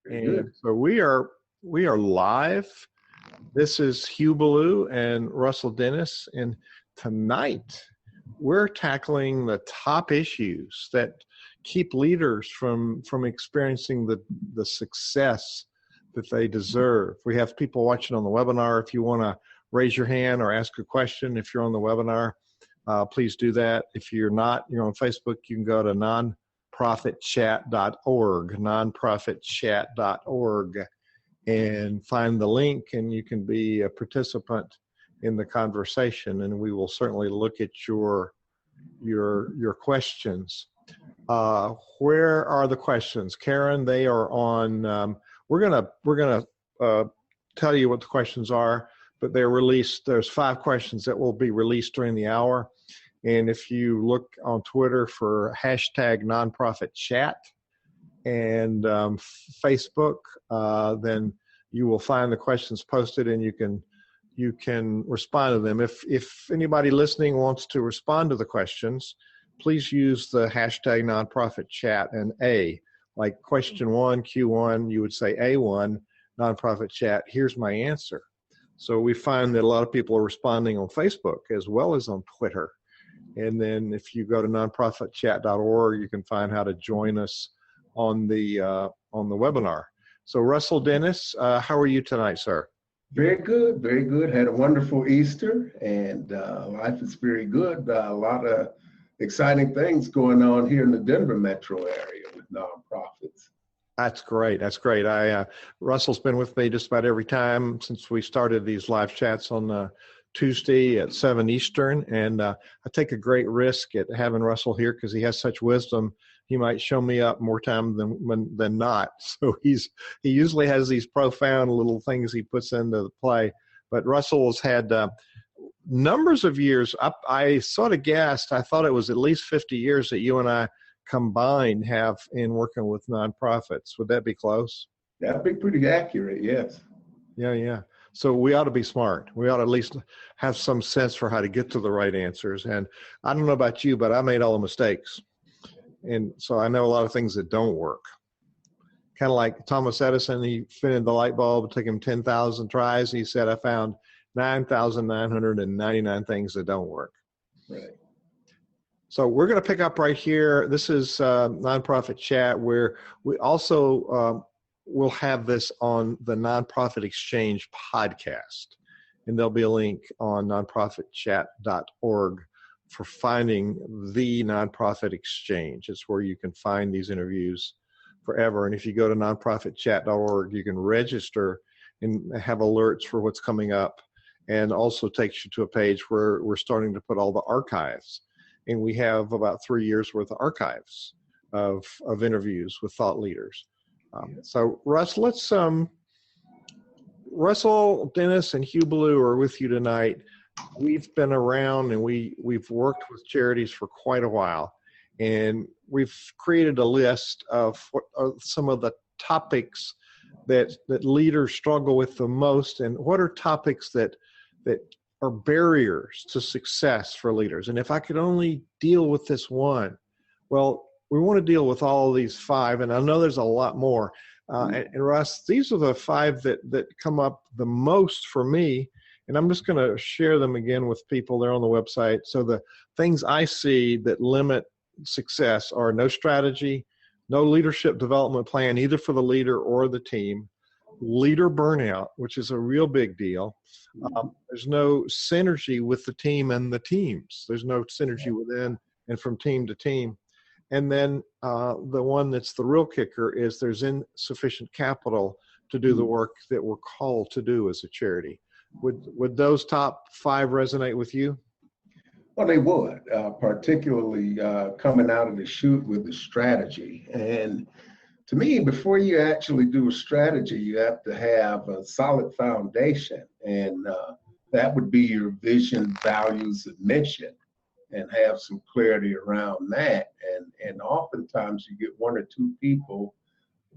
Very And good. so we are live. This is Hugh, Ballou, and Russell Dennis, and tonight we're tackling the top issues that keep leaders from experiencing the success that they deserve. We have people watching on the webinar. If you want to raise your hand or ask a question, if you're on the webinar, please do that. If you're not, you're on Facebook, you can go to nonprofitchat.org, nonprofitchat.org, and find the link, and you can be a participant in the conversation, and we will certainly look at your questions. Where are the questions, Karen? They are on. We're gonna tell you what the questions are, but they're released. There's 5 questions that will be released during the hour. And if you look on Twitter for #nonprofitchat and Facebook, then you will find the questions posted, and you can respond to them. If anybody listening wants to respond to the questions, please use the #nonprofitchat and A. Like question 1, Q1, you would say A1, nonprofit chat, here's my answer. So we find that a lot of people are responding on Facebook as well as on Twitter. And then if you go to nonprofitchat.org, you can find how to join us on the webinar. So Russell Dennis, how are you tonight, sir? Very good, very good. Had a wonderful Easter, and life is very good. A lot of exciting things going on here in the Denver metro area with nonprofits. That's great. That's great. Russell's been with me just about every time since we started these live chats on Tuesday at 7 Eastern. And I take a great risk at having Russell here because he has such wisdom. He might show me up more time than not. So he usually has these profound little things he puts into the play. But Russell's had numbers of years. I sort of guessed. I thought it was at least 50 years that you and I combined have in working with nonprofits. Would that be close? That'd be pretty accurate, yes. Yeah. So we ought to be smart. We ought to at least have some sense for how to get to the right answers. And I don't know about you, but I made all the mistakes. And so I know a lot of things that don't work. Kind of like Thomas Edison, he invented the light bulb. It took him 10,000 tries. He said, I found 9,999 things that don't work. Right. So we're going to pick up right here. This is Nonprofit Chat, where we also will have this on the Nonprofit Exchange podcast. And there'll be a link on nonprofitchat.org for finding the Nonprofit Exchange. It's where you can find these interviews forever. And if you go to nonprofitchat.org, you can register and have alerts for what's coming up, and also takes you to a page where we're starting to put all the archives. And we have about 3 years worth of archives of interviews with thought leaders. So Russ, let's Russell Dennis and Hugh Ballou are with you tonight. We've been around and we've worked with charities for quite a while, and we've created a list of what are some of the topics that leaders struggle with the most, and what are topics that are barriers to success for leaders. And if I could only deal with this one, well, we want to deal with all of these 5, and I know there's a lot more. And Russ, these are the 5 that come up the most for me, and I'm just going to share them again with people. They're on the website. So the things I see that limit success are no strategy, no leadership development plan, either for the leader or the team, leader burnout, which is a real big deal. There's no synergy with the team and the teams. There's no synergy within and from team to team. And then the one that's the real kicker is there's insufficient capital to do the work that we're called to do as a charity. Would those top 5 resonate with you? Well, they would, particularly coming out of the chute with the strategy. And to me, before you actually do a strategy, you have to have a solid foundation, and that would be your vision, values, and mission, and have some clarity around that. And oftentimes you get 1 or 2 people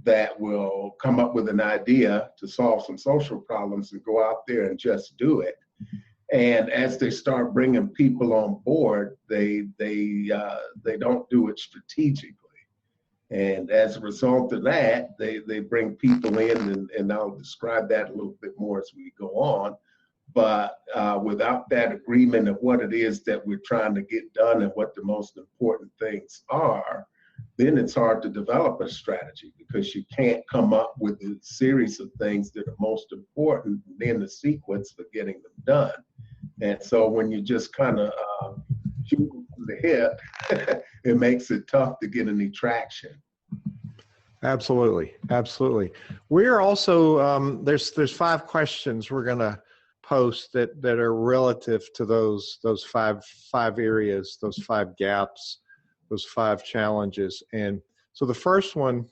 that will come up with an idea to solve some social problems and go out there and just do it. And as they start bringing people on board, they don't do it strategically. And as a result of that, they bring people in, and I'll describe that a little bit more as we go on. But without that agreement of what it is that we're trying to get done and what the most important things are, then it's hard to develop a strategy, because you can't come up with a series of things that are most important and then the sequence for getting them done. And so when you just kind of shoot from the hip, it makes it tough to get any traction. Absolutely. Absolutely. We're also, there's 5 questions we're going to post that are relative to those five areas, those 5 gaps, those 5 challenges. And so the first one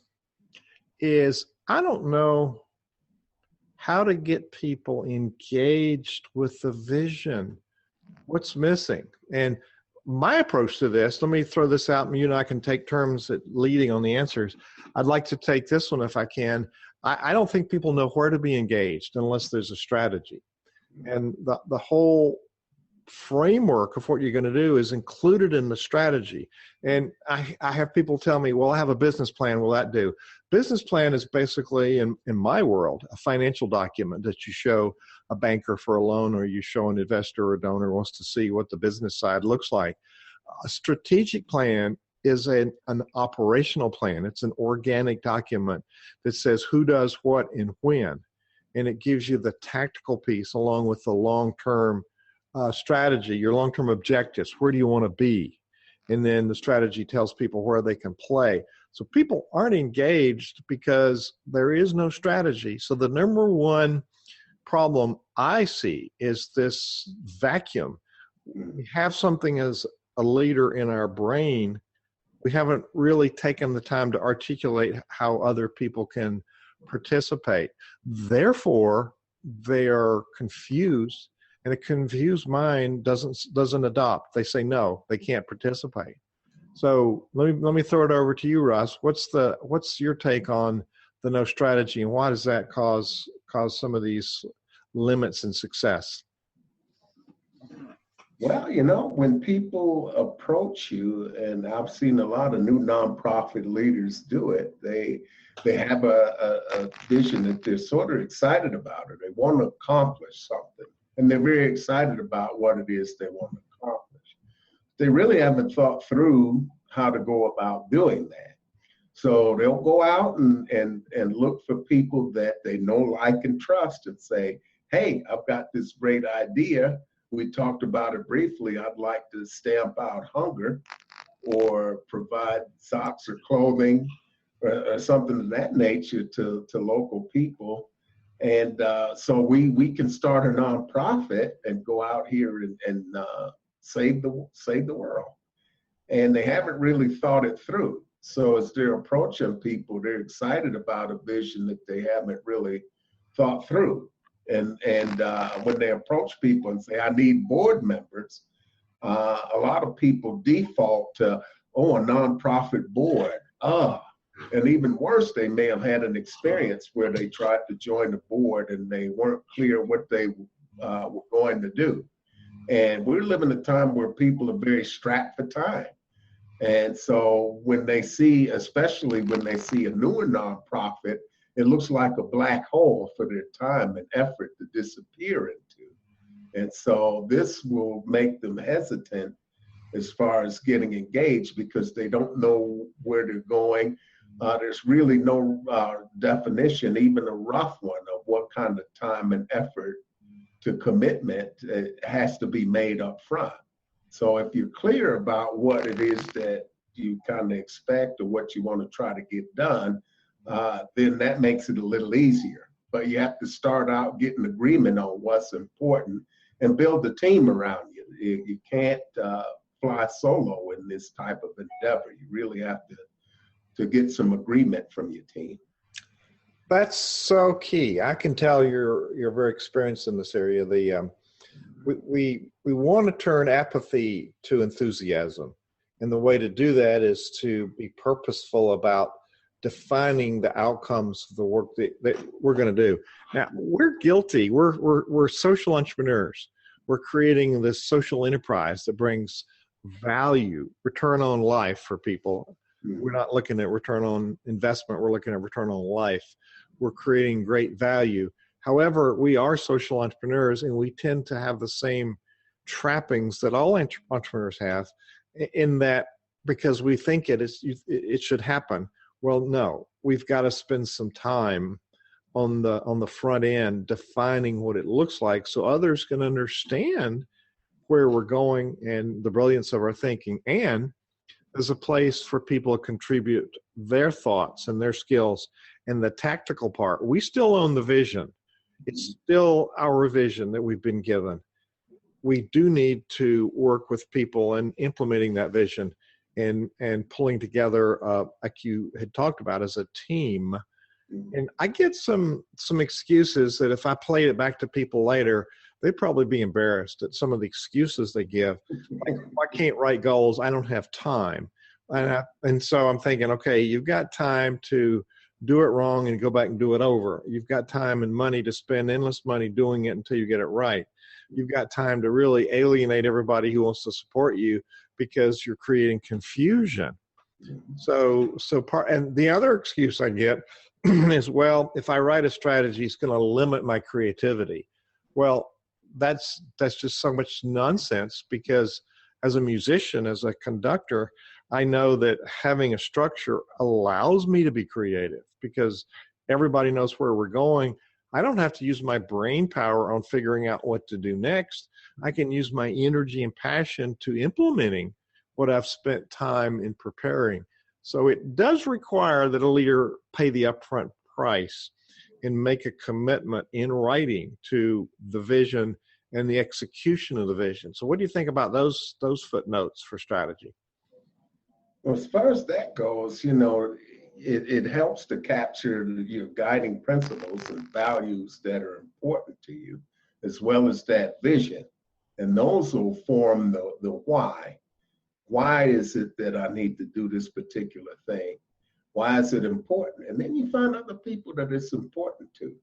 is, I don't know how to get people engaged with the vision. What's missing? And my approach to this, let me throw this out, and you and I can take turns at leading on the answers. I'd like to take this one if I can. I don't think people know where to be engaged unless there's a strategy. And the whole framework of what you're going to do is included in the strategy. And I have people tell me, well, I have a business plan. Will that do? Business plan is basically, in my world, a financial document that you show a banker for a loan, or you show an investor or a donor wants to see what the business side looks like. A strategic plan is an operational plan. It's an organic document that says who does what and when. And it gives you the tactical piece along with the long-term strategy, your long-term objectives. Where do you want to be? And then the strategy tells people where they can play. So people aren't engaged because there is no strategy. So the number one problem I see is this vacuum. We have something as a leader in our brain. We haven't really taken the time to articulate how other people can participate. Therefore, they are confused, and a confused mind doesn't adopt. They say no, they can't participate. So let me throw it over to you, Russ. What's your take on the no strategy, and why does that cause some of these limits in success? Well, when people approach you, and I've seen a lot of new nonprofit leaders do it, they have a vision that they're sort of excited about, or they want to accomplish something, and they're very excited about what it is they want to accomplish. They really haven't thought through how to go about doing that. So they'll go out and look for people that they know, like, and trust, and say, hey, I've got this great idea. We talked about it briefly. I'd like to stamp out hunger, or provide socks or clothing, or something of that nature to local people. And so we can start a nonprofit and go out here and save the world. And they haven't really thought it through. So as they're approaching people, they're excited about a vision that they haven't really thought through. And when they approach people and say, I need board members, a lot of people default to, a nonprofit board. And even worse, they may have had an experience where they tried to join the board and they weren't clear what they were going to do. And we're living a time where people are very strapped for time. And so when they see, especially when they see a newer nonprofit, it looks like a black hole for their time and effort to disappear into. And so this will make them hesitant as far as getting engaged, because they don't know where they're going. There's really no definition, even a rough one, of what kind of time and effort to commitment has to be made up front. So if you're clear about what it is that you kind of expect or what you want to try to get done, then that makes it a little easier. But you have to start out getting agreement on what's important and build a team around you. You can't fly solo in this type of endeavor. You really have to get some agreement from your team. That's so key. I can tell you're very experienced in this area. We want to turn apathy to enthusiasm. And the way to do that is to be purposeful about defining the outcomes of the work that we're going to do. Now, we're guilty. We're social entrepreneurs. We're creating this social enterprise that brings value, return on life for people. We're not looking at return on investment. We're looking at return on life. We're creating great value. However, we are social entrepreneurs, and we tend to have the same trappings that all entrepreneurs have, in that because we think it should happen. Well, no, we've got to spend some time on the front end defining what it looks like so others can understand where we're going and the brilliance of our thinking. And there's a place for people to contribute their thoughts and their skills. And the tactical part, we still own the vision. It's still our vision that we've been given. We do need to work with people in implementing that vision and pulling together, like you had talked about, as a team. And I get some excuses that if I played it back to people later, they'd probably be embarrassed at some of the excuses they give. Like, I can't write goals. I don't have time. And so I'm thinking, okay, you've got time to do it wrong and go back and do it over. You've got time and money to spend endless money doing it until you get it right. You've got time to really alienate everybody who wants to support you because you're creating confusion. So and the other excuse I get is, well, if I write a strategy, it's going to limit my creativity. Well, that's just so much nonsense, because as a musician, as a conductor, I know that having a structure allows me to be creative because everybody knows where we're going. I don't have to use my brain power on figuring out what to do next. I can use my energy and passion to implementing what I've spent time in preparing. So it does require that a leader pay the upfront price and make a commitment in writing to the vision and the execution of the vision. So what do you think about those footnotes for strategy? Well, as far as that goes, it helps to capture your guiding principles and values that are important to you, as well as that vision. And those will form the why. Why is it that I need to do this particular thing? Why is it important? And then you find other people that it's important to.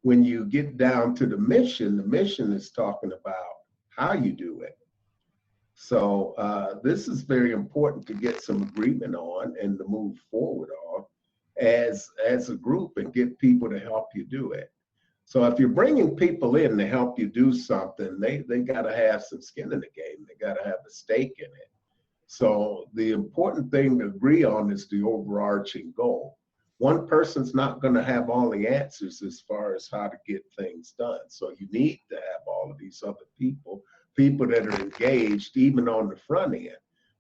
When you get down to the mission is talking about how you do it. So this is very important to get some agreement on and to move forward on as a group and get people to help you do it. So if you're bringing people in to help you do something, they got to have some skin in the game. They got to have a stake in it. So the important thing to agree on is the overarching goal. One person's not going to have all the answers as far as how to get things done. So you need to have all of these other people that are engaged even on the front end.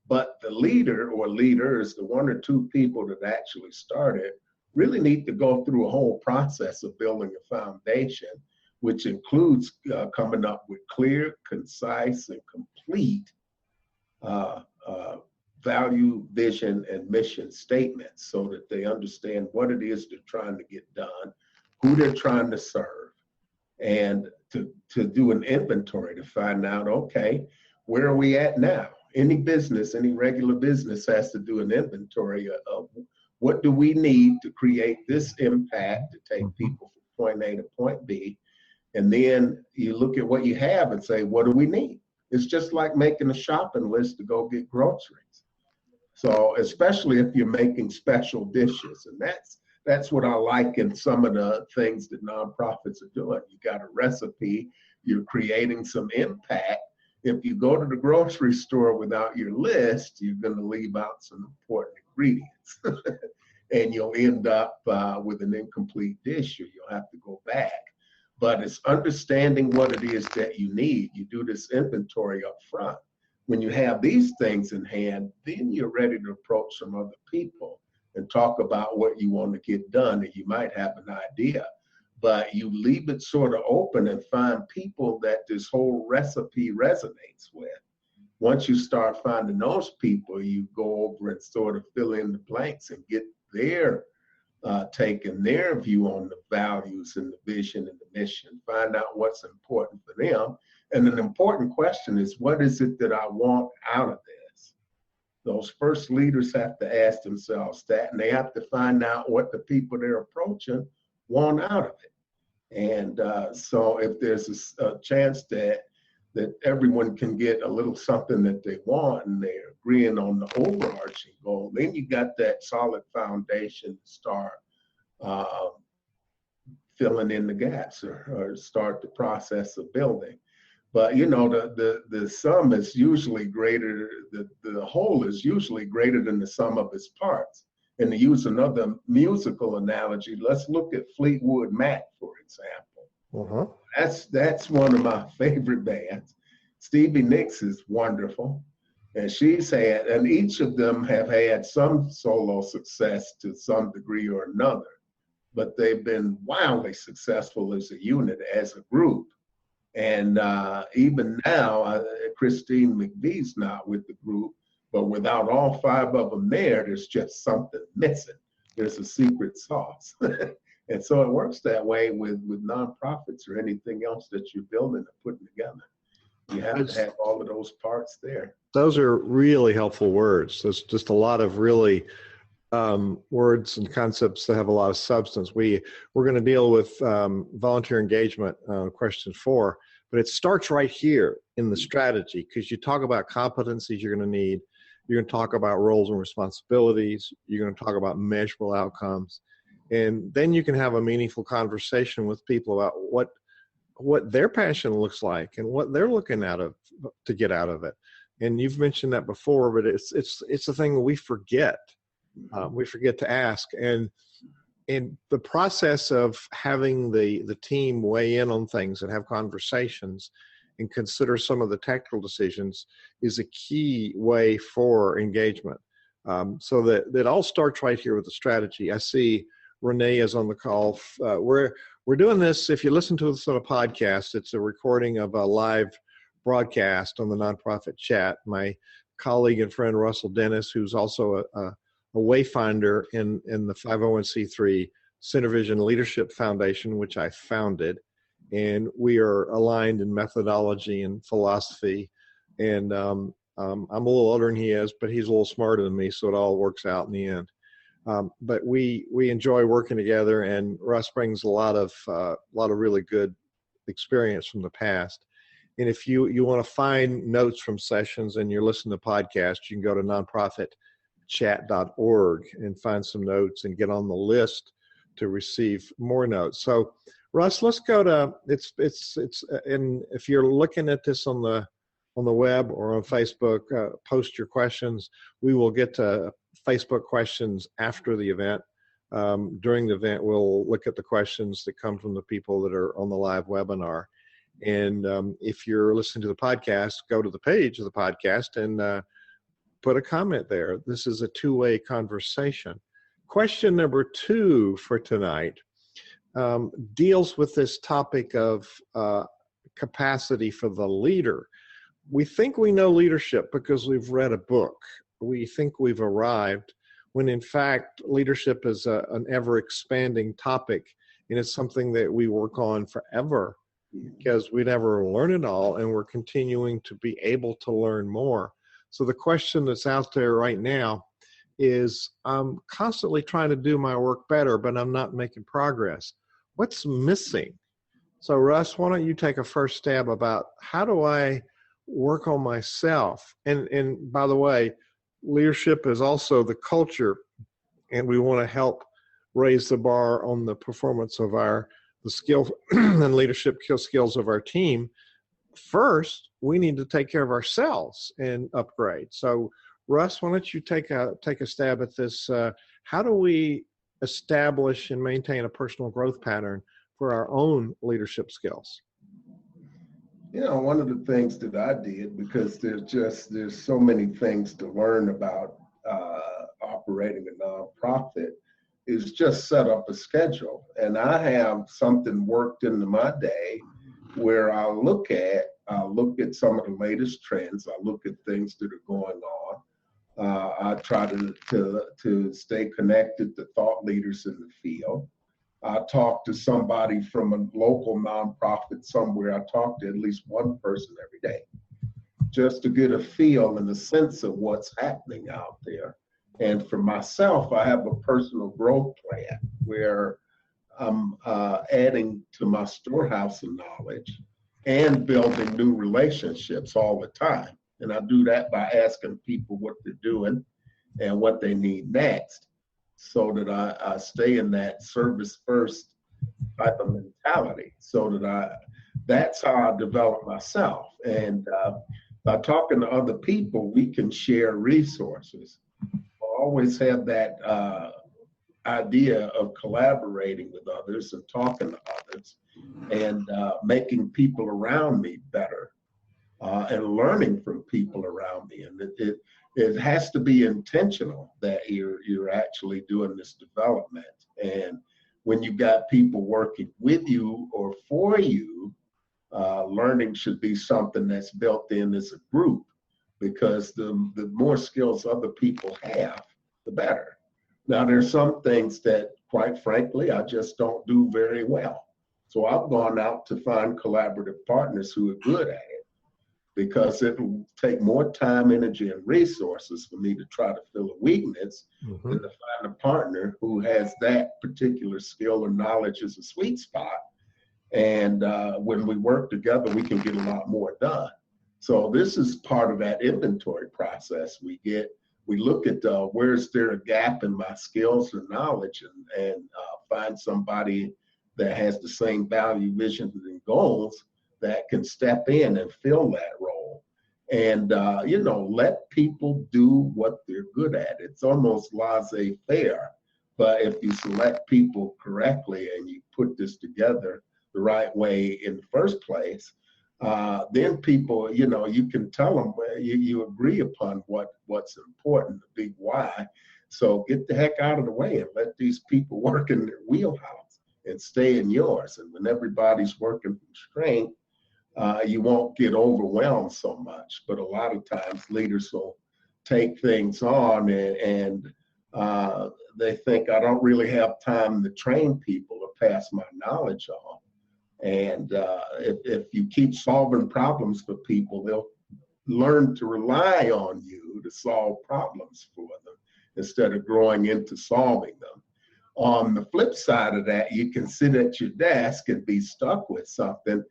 But the leader or leaders, the one or two people that actually started, really need to go through a whole process of building a foundation, which includes coming up with clear, concise, and complete value, vision, and mission statements so that they understand what it is they're trying to get done, who they're trying to serve, and to do an inventory to find out, okay, where are we at now? Any business, any regular business has to do an inventory of what do we need to create this impact to take people from point A to point B. And then you look at what you have and say, what do we need? It's just like making a shopping list to go get groceries. So especially if you're making special dishes, and that's what I like in some of the things that nonprofits are doing. You got a recipe, you're creating some impact. If you go to the grocery store without your list, you're going to leave out some important ingredients. And you'll end up with an incomplete dish, or you'll have to go back. But it's understanding what it is that you need. You do this inventory up front. When you have these things in hand, then you're ready to approach some other people and talk about what you want to get done. And you might have an idea, but you leave it sort of open and find people that this whole recipe resonates with. Once you start finding those people, you go over and sort of fill in the blanks and get their take and their view on the values and the vision and the mission, find out what's important for them. And an important question is, what is it that I want out of this? Those first leaders have to ask themselves that, and they have to find out what the people they're approaching want out of it. And so if there's a chance that that everyone can get a little something that they want and they're agreeing on the overarching goal, then you got that solid foundation to start uh, filling in the gaps or start the process of building. But you know, the sum is usually greater, the whole is usually greater than the sum of its parts. And to use another musical analogy, let's look at Fleetwood Mac, for example. That's one of my favorite bands. Stevie Nicks is wonderful. And she's had, and each of them have had some solo success to some degree or another, but they've been wildly successful as a unit, as a group. And even now, Christine McVie's not with the group, but without all five of them there's just something missing. There's a secret sauce. And so it works that way with nonprofits or anything else that you're building or putting together. You have to have all of those parts there. Those are really helpful words. There's just a lot of really words and concepts that have a lot of substance. We're going to deal with volunteer engagement, question 4, but it starts right here in the strategy, because you talk about competencies you're going to need. You're going to talk about roles and responsibilities. You're going to talk about measurable outcomes. And then you can have a meaningful conversation with people about what their passion looks like and what they're looking to get out of it. And you've mentioned that before, but it's a thing we forget. We forget to ask. And the process of having the team weigh in on things and have conversations and consider some of the tactical decisions is a key way for engagement. So that all starts right here with the strategy. I see Renee is on the call. We're doing this. If you listen to us on a podcast, it's a recording of a live broadcast on the Nonprofit Chat. My colleague and friend Russell Dennis, who's also a wayfinder in the 501c3 Center Vision Leadership Foundation, which I founded, and we are aligned in methodology and philosophy. And I'm a little older than he is, but he's a little smarter than me, so it all works out in the end. But we enjoy working together, and Russ brings a lot of really good experience from the past. And if you want to find notes from sessions and you're listening to podcasts, you can go to nonprofitchat.org and find some notes and get on the list to receive more notes. So, Russ, let's go to and if you're looking at this on the web or on Facebook, post your questions. We will get to Facebook questions after the event. During the event, we'll look at the questions that come from the people that are on the live webinar. And if you're listening to the podcast, go to the page of the podcast and put a comment there. This is a two-way conversation. Question number 2 for tonight deals with this topic of capacity for the leader. We think we know leadership because we've read a book. We think we've arrived, when in fact leadership is an ever-expanding topic, and it's something that we work on forever because we never learn it all, and we're continuing to be able to learn more. So the question that's out there right now is, I'm constantly trying to do my work better, but I'm not making progress. What's missing? So Russ, why don't you take a first stab about how do I work on myself? And by the way, leadership is also the culture, and we want to help raise the bar on the performance of the skill and leadership skills of our team. First, we need to take care of ourselves and upgrade. So Russ, why don't you take a stab at this? How do we establish and maintain a personal growth pattern for our own leadership skills? You know, one of the things that I did, because there's so many things to learn about operating a nonprofit, is just set up a schedule. And I have something worked into my day where I look at some of the latest trends. I look at things that are going on. I try to stay connected to thought leaders in the field. I talk to somebody from a local nonprofit somewhere. I talk to at least one person every day, just to get a feel and a sense of what's happening out there. And for myself, I have a personal growth plan where I'm adding to my storehouse of knowledge and building new relationships all the time. And I do that by asking people what they're doing and what they need next, so that I stay in that service first type of mentality, so that that's how I develop myself. And by talking to other people, we can share resources. I always have that idea of collaborating with others and talking to others and making people around me better, and learning from people around me. And it has to be intentional that you're actually doing this development. And when you've got people working with you or for you, learning should be something that's built in as a group, because the more skills other people have, the better. Now, there's some things that, quite frankly, I just don't do very well. So I've gone out to find collaborative partners who are good at it, because it will take more time, energy, and resources for me to try to fill a weakness than to find a partner who has that particular skill or knowledge as a sweet spot. And when we work together, we can get a lot more done. So this is part of that inventory process. We look at where's there a gap in my skills or knowledge, and find somebody that has the same value, vision, and goals that can step in and fill that role. And, let people do what they're good at. It's almost laissez-faire. But if you select people correctly and you put this together the right way in the first place, then people, you can tell them, you agree upon what's important, the big why. So get the heck out of the way and let these people work in their wheelhouse and stay in yours. And when everybody's working from strength, you won't get overwhelmed so much. But a lot of times leaders will take things on and they think, I don't really have time to train people or pass my knowledge on. And if you keep solving problems for people, they'll learn to rely on you to solve problems for them instead of growing into solving them. On the flip side of that, you can sit at your desk and be stuck with something.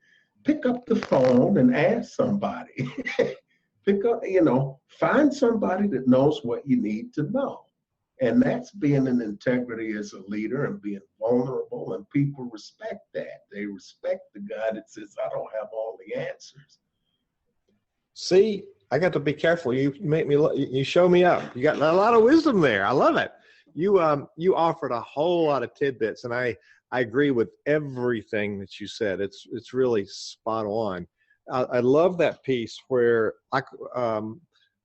Pick up the phone and ask somebody. Find somebody that knows what you need to know. And that's being in integrity as a leader and being vulnerable, and people respect that. They respect the guy that says, I don't have all the answers. See, I got to be careful. You show me up. You got a lot of wisdom there. I love it. You offered a whole lot of tidbits, and I agree with everything that you said. It's really spot on. I love that piece where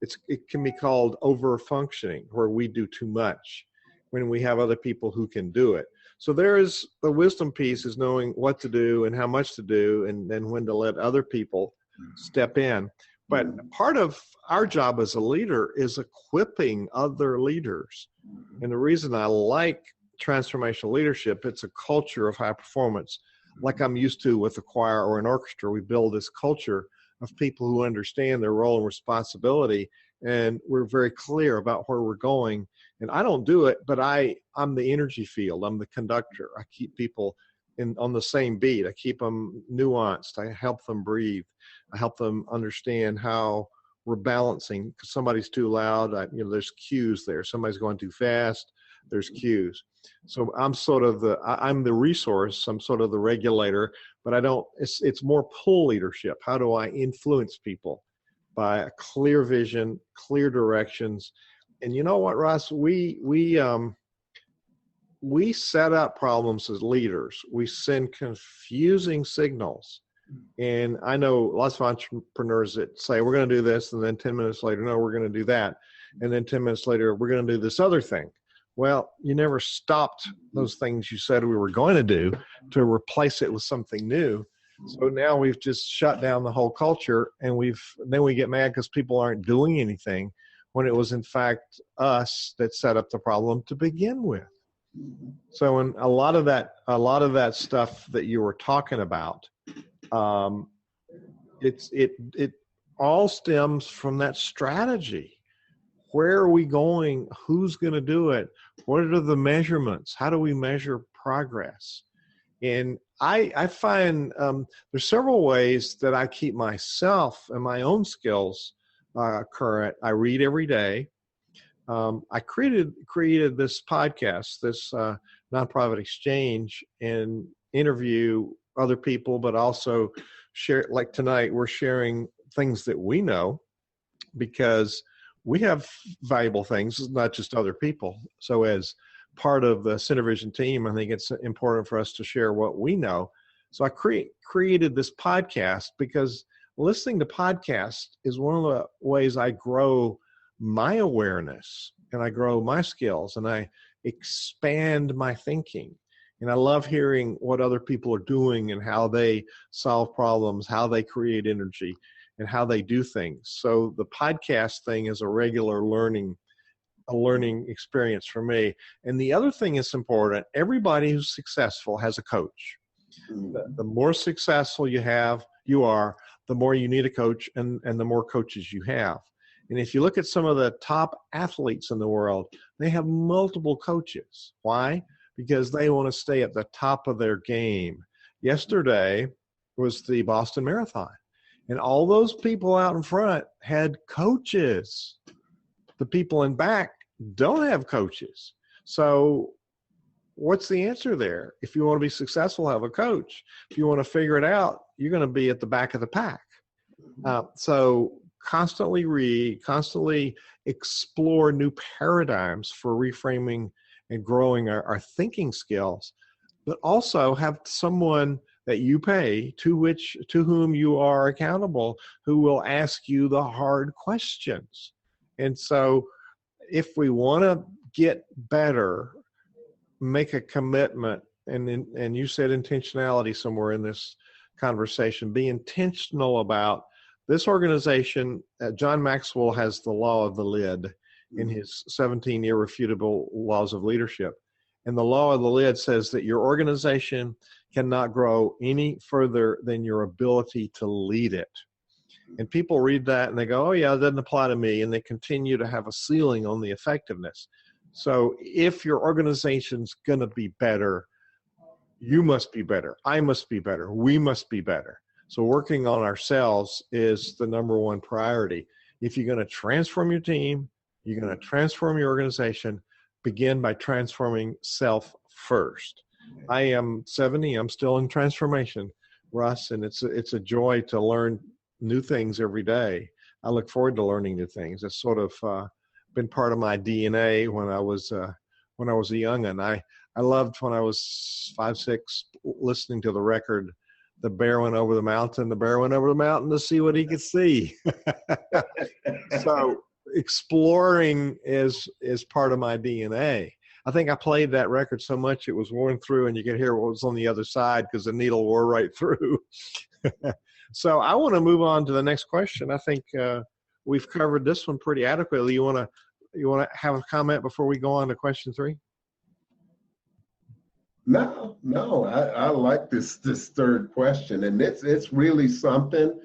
it can be called over-functioning, where we do too much when we have other people who can do it. So there is the wisdom piece, is knowing what to do and how much to do, and then when to let other people step in. But part of our job as a leader is equipping other leaders. And the reason I like transformational leadership, it's a culture of high performance. Like I'm used to with a choir or an orchestra, we build this culture of people who understand their role and responsibility, and we're very clear about where we're going. And I don't do it, but I'm the energy field. I'm the conductor. I keep people on the same beat. I keep them nuanced. I help them breathe. I help them understand how we're balancing. Because somebody's too loud, there's cues there. Somebody's going too fast, there's cues. So I'm sort of I'm the resource. I'm sort of the regulator, but it's more pull leadership. How do I influence people? By a clear vision, clear directions. And you know what, Russ, we set up problems as leaders. We send confusing signals. And I know lots of entrepreneurs that say, we're going to do this. And then 10 minutes later, no, we're going to do that. And then 10 minutes later, we're going to do this other thing. Well, you never stopped those things you said we were going to do to replace it with something new. So now we've just shut down the whole culture, and then we get mad because people aren't doing anything when it was in fact us that set up the problem to begin with. So in a lot of that stuff that you were talking about, it all stems from that strategy. Where are we going? Who's going to do it? What are the measurements? How do we measure progress? And I find there's several ways that I keep myself and my own skills current. I read every day. I created this podcast, this nonprofit exchange, and interview other people, but also share. Like tonight, we're sharing things that we know because we have valuable things, not just other people. So as part of the Center Vision team, I think it's important for us to share what we know. So I created this podcast because listening to podcasts is one of the ways I grow my awareness and I grow my skills and I expand my thinking. And I love hearing what other people are doing and how they solve problems, how they create energy, and how they do things. So the podcast thing is a regular learning experience for me. And the other thing is important, everybody who's successful has a coach. The more successful you are, the more you need a coach and the more coaches you have. And if you look at some of the top athletes in the world, they have multiple coaches. Why? Because they want to stay at the top of their game. Yesterday was the Boston Marathon, and all those people out in front had coaches. The people in back don't have coaches. So what's the answer there? If you want to be successful, have a coach. If you want to figure it out, you're going to be at the back of the pack. So constantly read, constantly explore new paradigms for reframing and growing our thinking skills, but also have someone that you pay to whom you are accountable, who will ask you the hard questions. And so if we want to get better, make a commitment, and you said intentionality somewhere in this conversation, be intentional about this organization. John Maxwell has the law of the lid in his 17 irrefutable laws of leadership. And the law of the lid says that your organization cannot grow any further than your ability to lead it. And people read that and they go, oh yeah, it doesn't apply to me. And they continue to have a ceiling on the effectiveness. So if your organization's going to be better, you must be better. I must be better. We must be better. So working on ourselves is the number one priority. If you're going to transform your team, you're going to transform your organization, begin by transforming self first. I am 70. I'm still in transformation, Russ, and it's a joy to learn new things every day. I look forward to learning new things. It's sort of been part of my DNA when I was a young'un. I loved when I was 5, 6, listening to the record, "The bear went over the mountain, the bear went over the mountain to see what he could see." So exploring is part of my DNA. I think I played that record so much it was worn through and you could hear what was on the other side because the needle wore right through. So I want to move on to the next question. I think we've covered this one pretty adequately. You want to have a comment before we go on to question 3? No, I like this third question, and it's really something,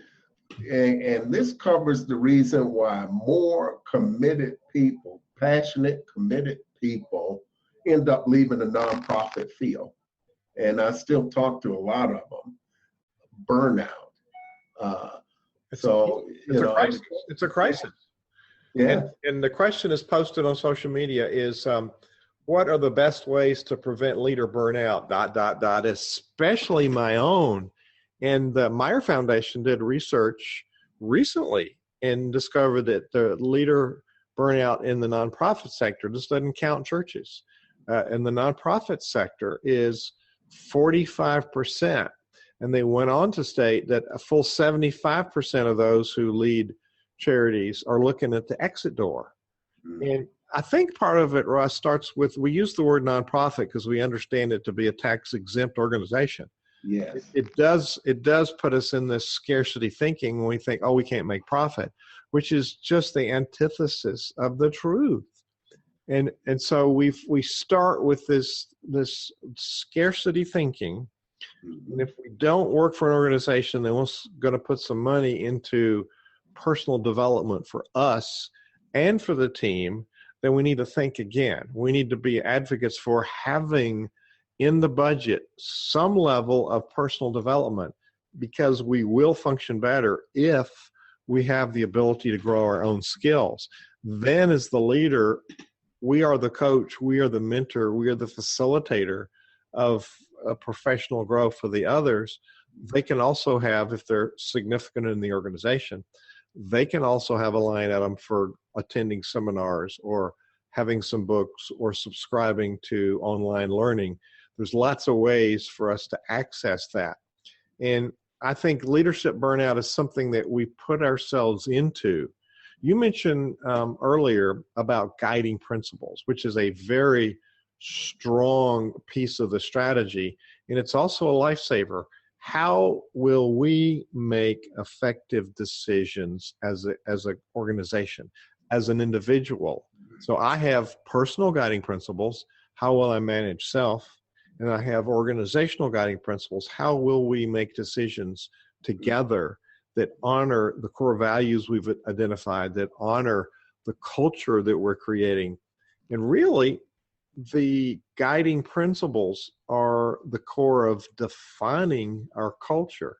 and this covers the reason why more committed people, passionate, committed people, end up leaving the nonprofit field. And I still talk to a lot of them. Burnout. It's a crisis. Yeah. And the question is posted on social media is, what are the best ways to prevent leader burnout, ... especially my own. And the Meyer Foundation did research recently and discovered that the leader burnout in the nonprofit sector, this doesn't count churches, in the nonprofit sector is 45%. And they went on to state that a full 75% of those who lead charities are looking at the exit door. And I think part of it, Russ, starts with, we use the word nonprofit because we understand it to be a tax-exempt organization. Yes. It does put us in this scarcity thinking when we think, oh, we can't make profit, which is just the antithesis of the truth. And so we start with this scarcity thinking. And if we don't work for an organization that was going to put some money into personal development for us and for the team, then we need to think again. We need to be advocates for having in the budget some level of personal development, because we will function better if we have the ability to grow our own skills. Then as the leader, we are the coach, we are the mentor, we are the facilitator of professional growth for the others. They can also have, if they're significant in the organization, they can also have a line item for attending seminars or having some books or subscribing to online learning. There's lots of ways for us to access that. And I think leadership burnout is something that we put ourselves into. You mentioned earlier about guiding principles, which is a very strong piece of the strategy, and it's also a lifesaver. How will we make effective decisions as an organization, as an individual? So I have personal guiding principles. How will I manage self? And I have organizational guiding principles. How will we make decisions together that honor the core values we've identified, that honor the culture that we're creating? And really, the guiding principles are the core of defining our culture.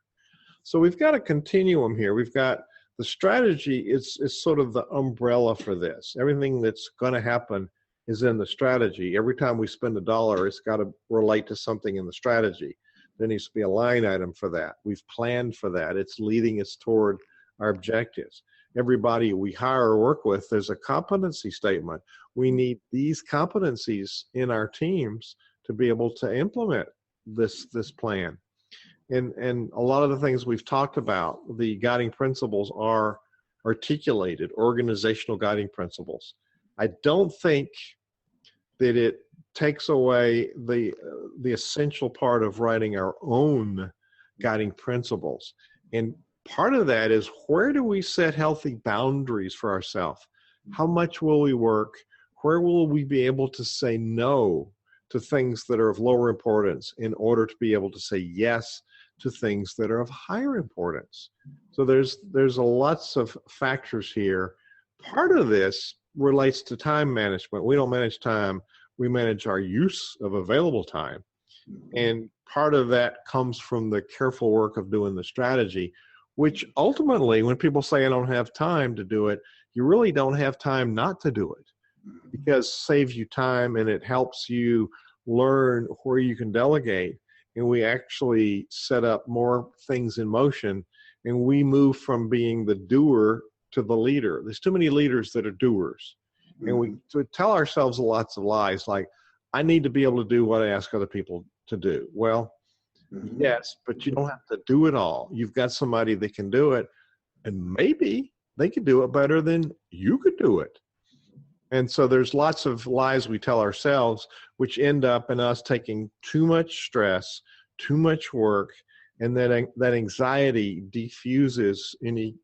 So we've got a continuum here. We've got the strategy is sort of the umbrella for this. Everything that's going to happen is in the strategy. Every time we spend $1, it's got to relate to something in the strategy. There needs to be a line item for that. We've planned for that. It's leading us toward our objectives. Everybody we hire or work with, there's a competency statement. We need these competencies in our teams to be able to implement this plan. And a lot of the things we've talked about, the guiding principles are articulated, organizational guiding principles. I don't think that it takes away the essential part of writing our own guiding principles. And part of that is, where do we set healthy boundaries for ourselves? How much will we work? Where will we be able to say no to things that are of lower importance in order to be able to say yes to things that are of higher importance? So there's lots of factors here. Part of this relates to time management. We don't manage time. We manage our use of available time. And part of that comes from the careful work of doing the strategy, which ultimately, when people say I don't have time to do it, you really don't have time not to do it, because it saves you time and it helps you learn where you can delegate. And we actually set up more things in motion, and we move from being the doer to the leader. There's too many leaders that are doers. And we tell ourselves lots of lies, like, I need to be able to do what I ask other people to do. Well, yes, but you don't have to do it all. You've got somebody that can do it, and maybe they could do it better than you could do it. And so there's lots of lies we tell ourselves, which end up in us taking too much stress, too much work, and that anxiety diffuses any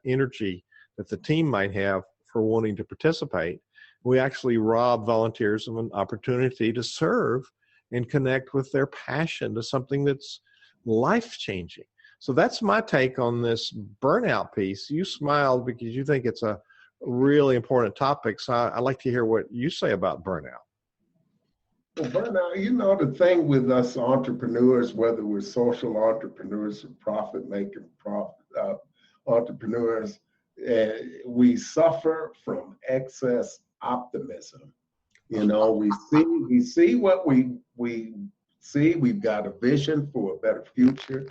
energy that the team might have for wanting to participate. We actually rob volunteers of an opportunity to serve and connect with their passion to something that's life-changing. So that's my take on this burnout piece. You smiled because you think it's a really important topic. So I'd like to hear what you say about burnout. Well, burnout, the thing with us entrepreneurs, whether we're social entrepreneurs or profit-making entrepreneurs, we suffer from excess optimism. We see what we see. We've got a vision for a better future,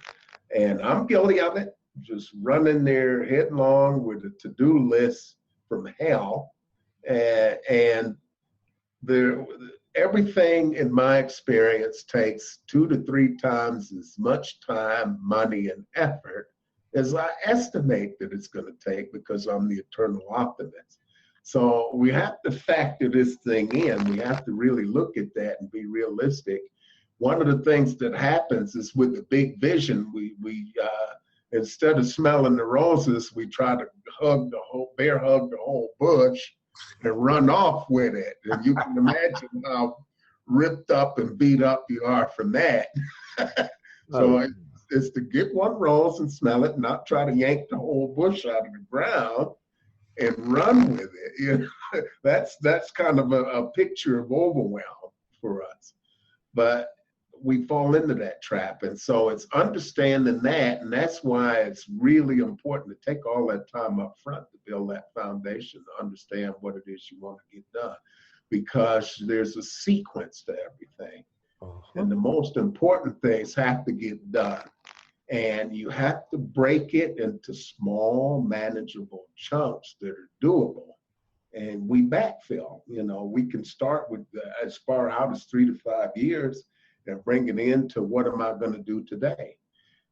and I'm guilty of it. Just running there headlong with a to-do list from hell, and everything in my experience takes 2 to 3 times as much time, money, and effort as I estimate that it's going to take, because I'm the eternal optimist. So we have to factor this thing in. We have to really look at that and be realistic. One of the things that happens is, with the big vision, we instead of smelling the roses, we try to bear hug the whole bush and run off with it. And you can imagine how ripped up and beat up you are from that. So it's to get one rose and smell it, not try to yank the whole bush out of the ground and run with it. That's kind of a picture of overwhelm for us. but we fall into that trap. And so it's understanding that, and that's why it's really important to take all that time up front to build that foundation, to understand what it is you want to get done, because there's a sequence to everything. And the most important things have to get done. And you have to break it into small, manageable chunks that are doable. And we backfill. We can start with as far out as 3 to 5 years and bring it into what am I going to do today?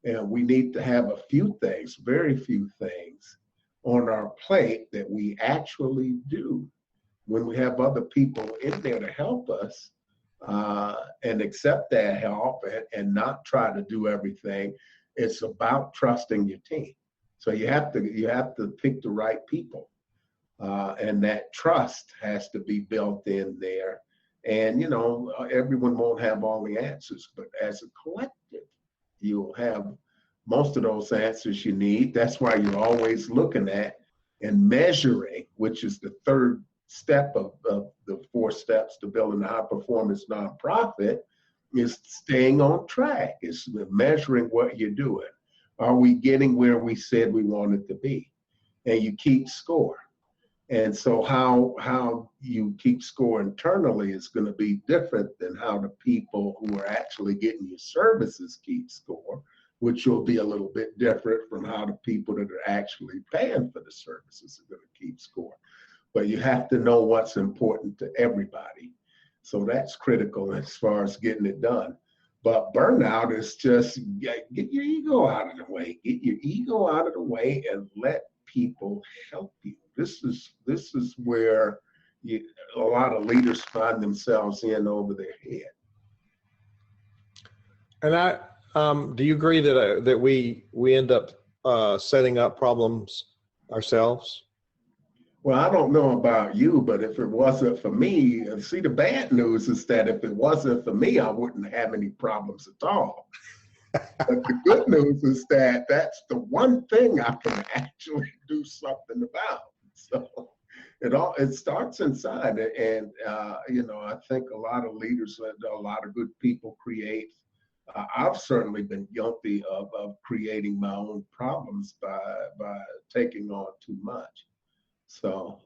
And we need to have a few things, very few things on our plate that we actually do. When we have other people in there to help us, and accept that help and not try to do everything. It's about trusting your team. So you have to pick the right people, and that trust has to be built in there. And everyone won't have all the answers, but as a collective, you'll have most of those answers you need. That's why you're always looking at and measuring, which is the third step of the 4 steps to building a high-performance nonprofit, is staying on track. It's measuring what you're doing. Are we getting where we said we wanted to be? And you keep score. And so how you keep score internally is going to be different than how the people who are actually getting your services keep score, which will be a little bit different from how the people that are actually paying for the services are going to keep score. But you have to know what's important to everybody. So that's critical as far as getting it done. But burnout is just get your ego out of the way. Get your ego out of the way and let people help you. This is where a lot of leaders find themselves in over their head. And do you agree that we end up setting up problems ourselves? Well, I don't know about you, but if it wasn't for me, see, the bad news is that if it wasn't for me, I wouldn't have any problems at all. But the good news is that that's the one thing I can actually do something about. So it starts inside, and I think a lot of leaders, a lot of good people create. I've certainly been guilty of creating my own problems by taking on too much. So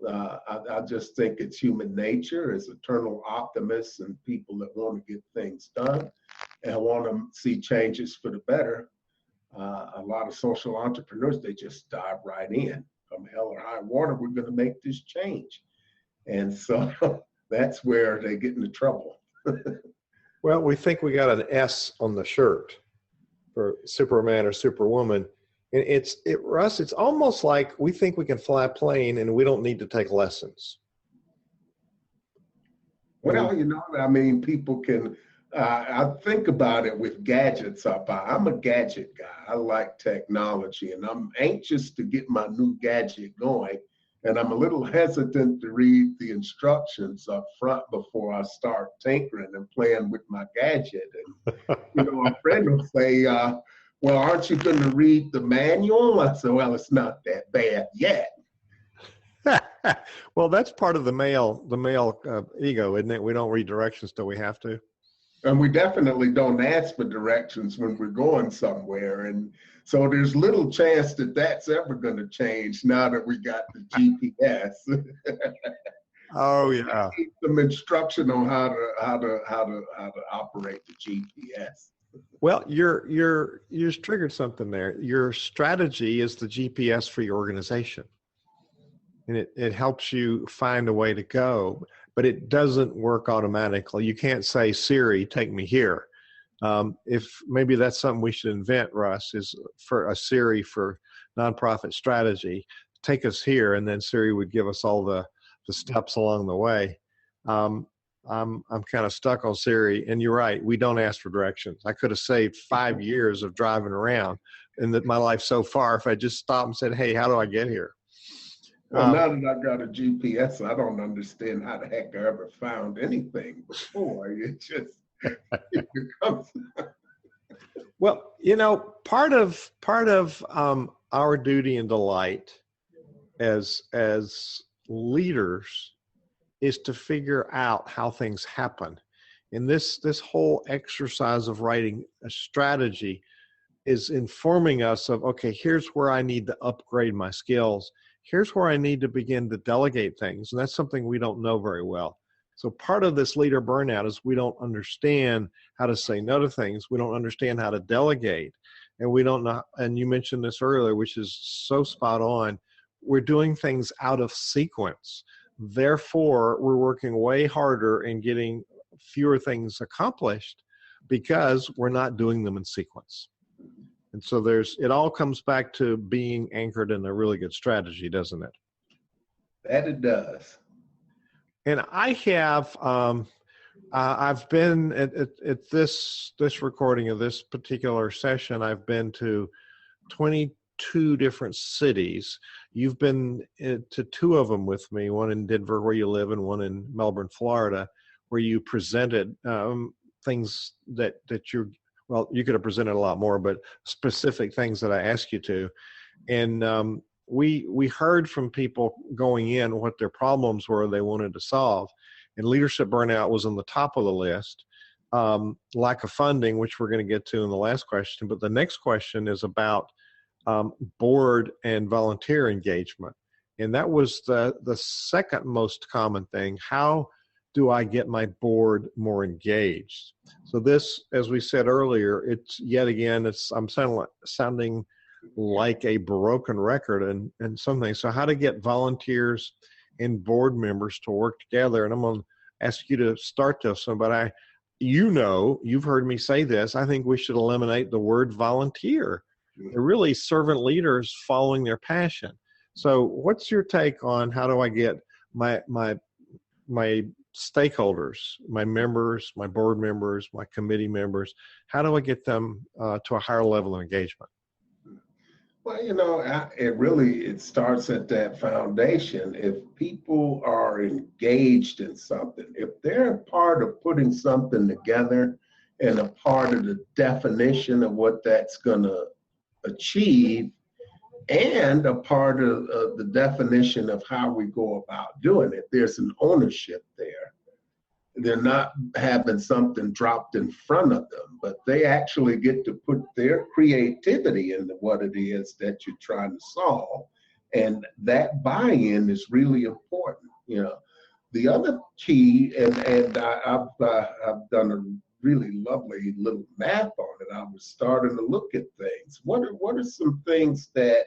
I just think it's human nature as eternal optimists and people that want to get things done and want to see changes for the better. A lot of social entrepreneurs, they just dive right in. Come hell or high water, we're going to make this change. And so that's where they get into trouble. Well, we think we got an S on the shirt for Superman or Superwoman. And Russ, it's almost like we think we can fly a plane and we don't need to take lessons. Well, people can, I think about it with gadgets I buy. I'm a gadget guy. I like technology, and I'm anxious to get my new gadget going. And I'm a little hesitant to read the instructions up front before I start tinkering and playing with my gadget. And, a friend will say, well, aren't you going to read the manual? I said, well, it's not that bad yet. Well, that's part of the male ego, isn't it? We don't read directions till we have to. And we definitely don't ask for directions when we're going somewhere. And so there's little chance that that's ever going to change now that we got the GPS. Oh yeah. Some instruction on how to operate the GPS. Well, you triggered something there. Your strategy is the GPS for your organization, and it helps you find a way to go, but it doesn't work automatically. You can't say, Siri, take me here. If maybe that's something we should invent, Russ, is for a Siri for nonprofit strategy. Take us here, and then Siri would give us all the steps along the way. I'm kind of stuck on Siri, and you're right. We don't ask for directions. I could have saved 5 years of driving around in my life so far if I just stopped and said, "Hey, how do I get here?" Well, now that I got a GPS, I don't understand how the heck I ever found anything before. It just it becomes. Well, part of our duty and delight as leaders is to figure out how things happen. And this whole exercise of writing a strategy is informing us of, okay, here's where I need to upgrade my skills. Here's where I need to begin to delegate things. And that's something we don't know very well. So part of this leader burnout is we don't understand how to say no to things. We don't understand how to delegate. And we don't know, and you mentioned this earlier, which is so spot on. We're doing things out of sequence. Therefore, we're working way harder and getting fewer things accomplished because we're not doing them in sequence. And so it all comes back to being anchored in a really good strategy, doesn't it? That it does. And I have, I've been at this recording of this particular session, I've been to 22 different cities. You've been to 2 of them with me, one in Denver where you live and one in Melbourne, Florida, where you presented things that you're, well, you could have presented a lot more, but specific things that I asked you to. And we heard from people going in what their problems were they wanted to solve. And leadership burnout was on the top of the list. Lack of funding, which we're going to get to in the last question. But the next question is about board and volunteer engagement. And that was the second most common thing. How do I get my board more engaged? So this, as we said earlier, it's yet again, I'm sounding like a broken record and something. So how to get volunteers and board members to work together. And I'm going to ask you to start this one, but you've heard me say this. I think we should eliminate the word volunteer. They're really servant leaders following their passion. So what's your take on how do I get my stakeholders, my members, my board members, my committee members, how do I get them to a higher level of engagement? Well, it starts at that foundation. If people are engaged in something, if they're a part of putting something together and a part of the definition of what that's going to achieve and a part of the definition of how we go about doing it, there's an ownership there. They're not having something dropped in front of them, but they actually get to put their creativity into what it is that you're trying to solve. And that buy-in is really important. The other key, and I've done a really lovely little map on it. I was starting to look at things. What are some things that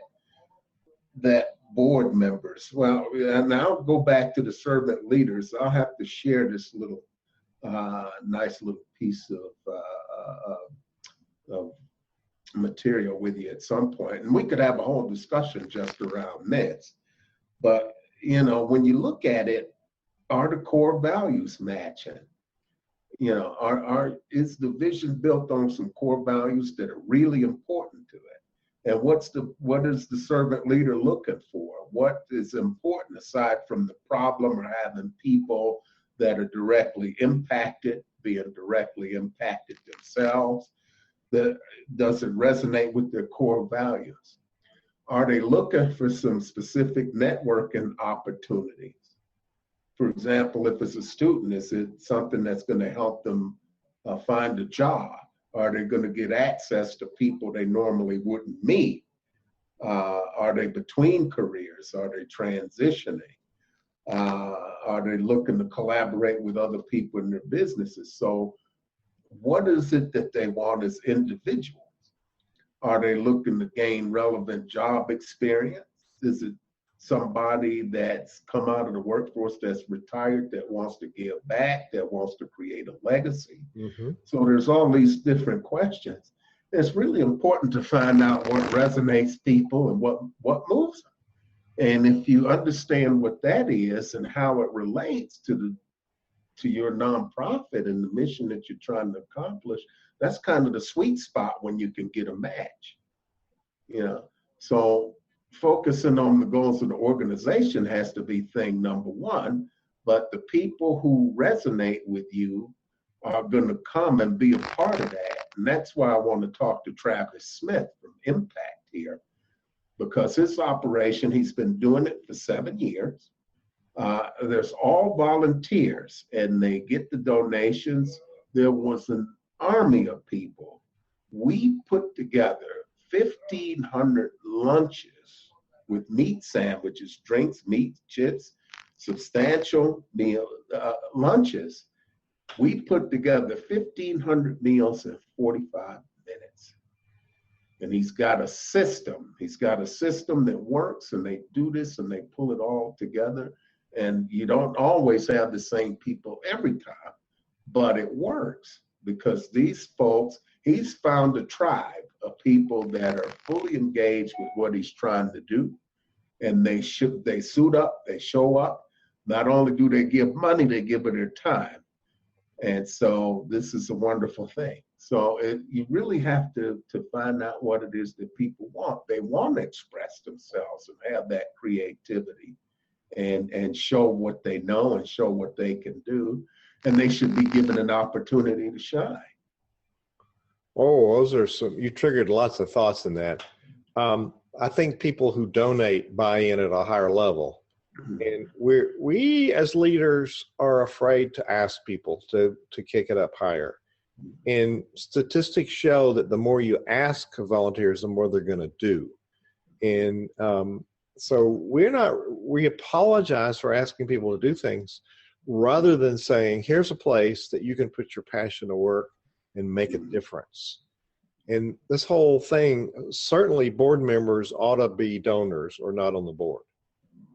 board members, well, and I'll go back to the servant leaders. I'll have to share this little nice little piece of material with you at some point, and we could have a whole discussion just around this. But when you look at it, are the core values matching? Is the vision built on some core values that are really important to it? And what is the servant leader looking for? What is important aside from the problem or having people that are directly impacted, being directly impacted themselves? Does it resonate with their core values? Are they looking for some specific networking opportunities? For example, if it's a student, is it something that's going to help them find a job? Are they going to get access to people they normally wouldn't meet? Are they between careers? Are they transitioning? Are they looking to collaborate with other people in their businesses? So what is it that they want as individuals? Are they looking to gain relevant job experience? Is it somebody that's come out of the workforce that's retired, that wants to give back, that wants to create a legacy? Mm-hmm. So there's all these different questions. It's really important to find out what resonates people and what moves them. And if you understand what that is and how it relates to your nonprofit and the mission that you're trying to accomplish, that's kind of the sweet spot when you can get a match. So focusing on the goals of the organization has to be thing number one, but the people who resonate with you are going to come and be a part of that. And that's why I want to talk to Travis Smith from Impact here, because his operation, he's been doing it for 7 years. There's all volunteers, and they get the donations there was an army of people. We put together 1,500 lunches with meat sandwiches, drinks, meat, chips, substantial meal lunches. We put together 1,500 meals in 45 minutes. And he's got a system. He's got a system that works, and they do this and they pull it all together. And you don't always have the same people every time, but it works because these folks, he's found a tribe of people that are fully engaged with what he's trying to do. And they suit up, they show up. Not only do they give money, they give it their time. And so this is a wonderful thing. So you really have to find out what it is that people want. They want to express themselves and have that creativity and show what they know and show what they can do. And they should be given an opportunity to shine. Oh, those are you triggered lots of thoughts in that. I think people who donate buy in at a higher level. And we as leaders are afraid to ask people to kick it up higher. And statistics show that the more you ask volunteers, the more they're going to do. And so we apologize for asking people to do things rather than saying, here's a place that you can put your passion to work and make a difference. And this whole thing, certainly board members ought to be donors or not on the board.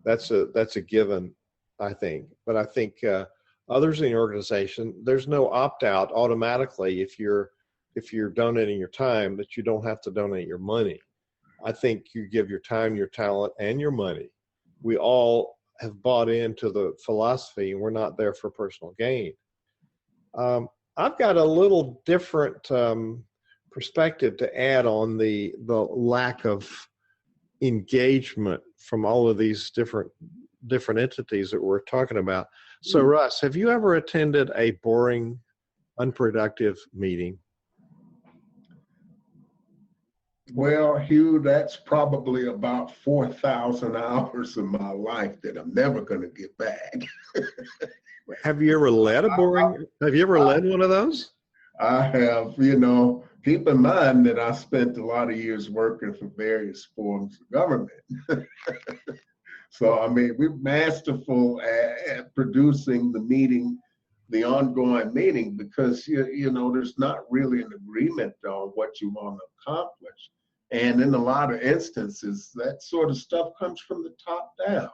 That's a given, I think. But I think others in the organization, there's no opt-out automatically if you're donating your time that you don't have to donate your money. I think you give your time, your talent, and your money. We all have bought into the philosophy, and we're not there for personal gain. I've got a little different perspective to add on the lack of engagement from all of these different entities that we're talking about. So Russ, have you ever attended a boring, unproductive meeting? Well, Hugh, that's probably about 4,000 hours of my life that I'm never going to get back. Have you ever led one of those? I have, keep in mind that I spent a lot of years working for various forms of government. So, I mean, we're masterful at producing the ongoing meeting, because, there's not really an agreement on what you want to accomplish. And in a lot of instances, that sort of stuff comes from the top down.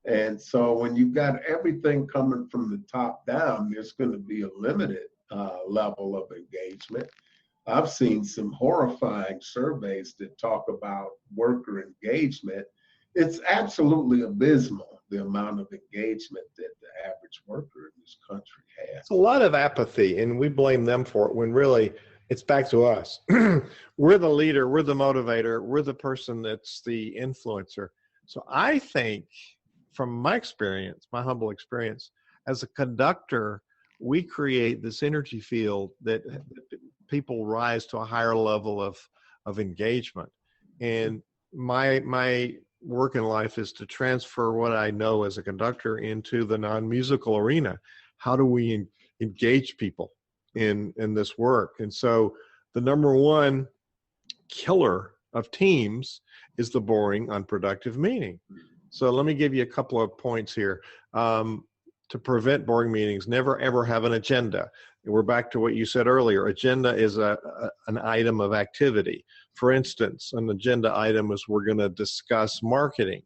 And so when you've got everything coming from the top down, there's going to be a limited level of engagement. I've seen some horrifying surveys that talk about worker engagement. It's absolutely abysmal, the amount of engagement that the average worker in this country has. It's a lot of apathy, and we blame them for it when really it's back to us. We're the leader, we're the motivator, we're the person that's the influencer. So I think, from my experience, my humble experience, as a conductor, we create this energy field that people rise to a higher level of engagement. And my work in life is to transfer what I know as a conductor into the non-musical arena. How do we engage people in this work? And so the number one killer of teams is the boring, unproductive meeting. So let me give you a couple of points here. To prevent boring meetings, never ever have an agenda. And we're back to what you said earlier. Agenda is an item of activity. For instance, an agenda item is we're going to discuss marketing.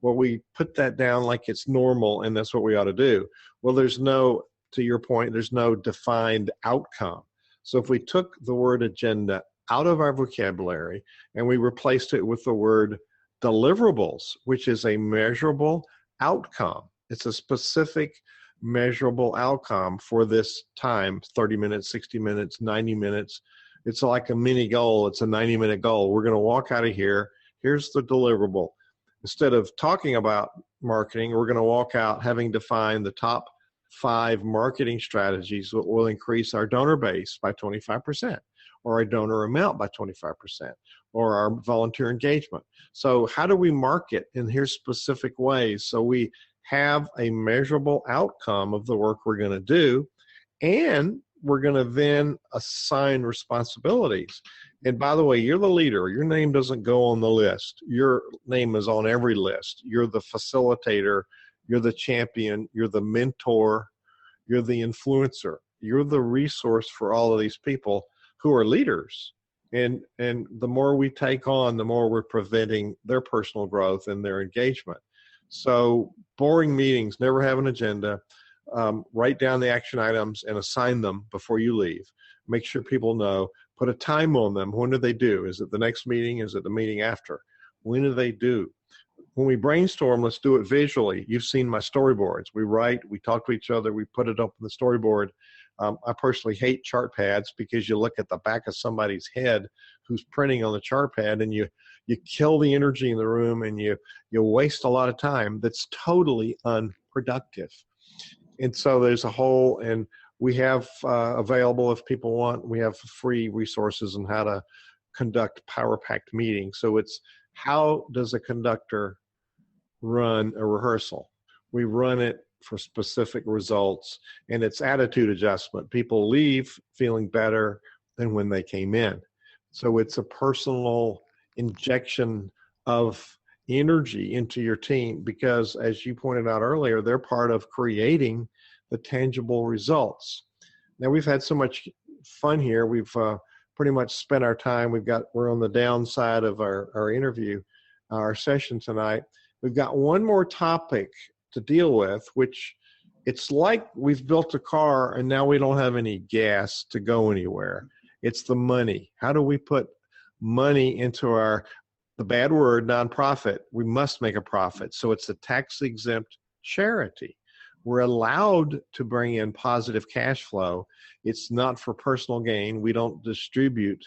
Well, we put that down like it's normal and that's what we ought to do. Well, to your point, there's no defined outcome. So if we took the word agenda out of our vocabulary and we replaced it with the word deliverables, which is a measurable outcome. It's a specific measurable outcome for this time, 30 minutes, 60 minutes, 90 minutes. It's like a mini goal. It's a 90-minute goal. We're going to walk out of here. Here's the deliverable. Instead of talking about marketing, we're going to walk out having defined the top 5 marketing strategies that will increase our donor base by 25%, or our donor amount by 25%, or our volunteer engagement. So how do we market? And here's specific ways. So we have a measurable outcome of the work we're going to do. And we're going to then assign responsibilities. And by the way, you're the leader. Your name doesn't go on the list. Your name is on every list. You're the facilitator. You're the champion. You're the mentor. You're the influencer. You're the resource for all of these people who are leaders. And the more we take on, the more we're preventing their personal growth and their engagement. So boring meetings, never have an agenda. Write down the action items and assign them before you leave. Make sure people know. Put a time on them. When do they do? Is it the next meeting? Is it the meeting after? When do they do? When we brainstorm, let's do it visually. You've seen my storyboards. We write, we talk to each other, we put it up on the storyboard. I personally hate chart pads because you look at the back of somebody's head who's printing on the chart pad, and you kill the energy in the room, and you waste a lot of time that's totally unproductive. And so there's a whole, and we have available, if people want, we have free resources on how to conduct power-packed meetings. So it's, how does a conductor run a rehearsal? We run it for specific results, and it's attitude adjustment. People leave feeling better than when they came in. So it's a personal injection of energy into your team because, as you pointed out earlier, they're part of creating the tangible results. Now, we've had so much fun here. We've pretty much spent our time. We're on the downside of our interview, our session tonight. We've got one more topic to deal with, which it's like we've built a car and now we don't have any gas to go anywhere. It's the money. How do we put money into the bad word, nonprofit? We must make a profit. So it's a tax-exempt charity. We're allowed to bring in positive cash flow. It's not for personal gain. We don't distribute.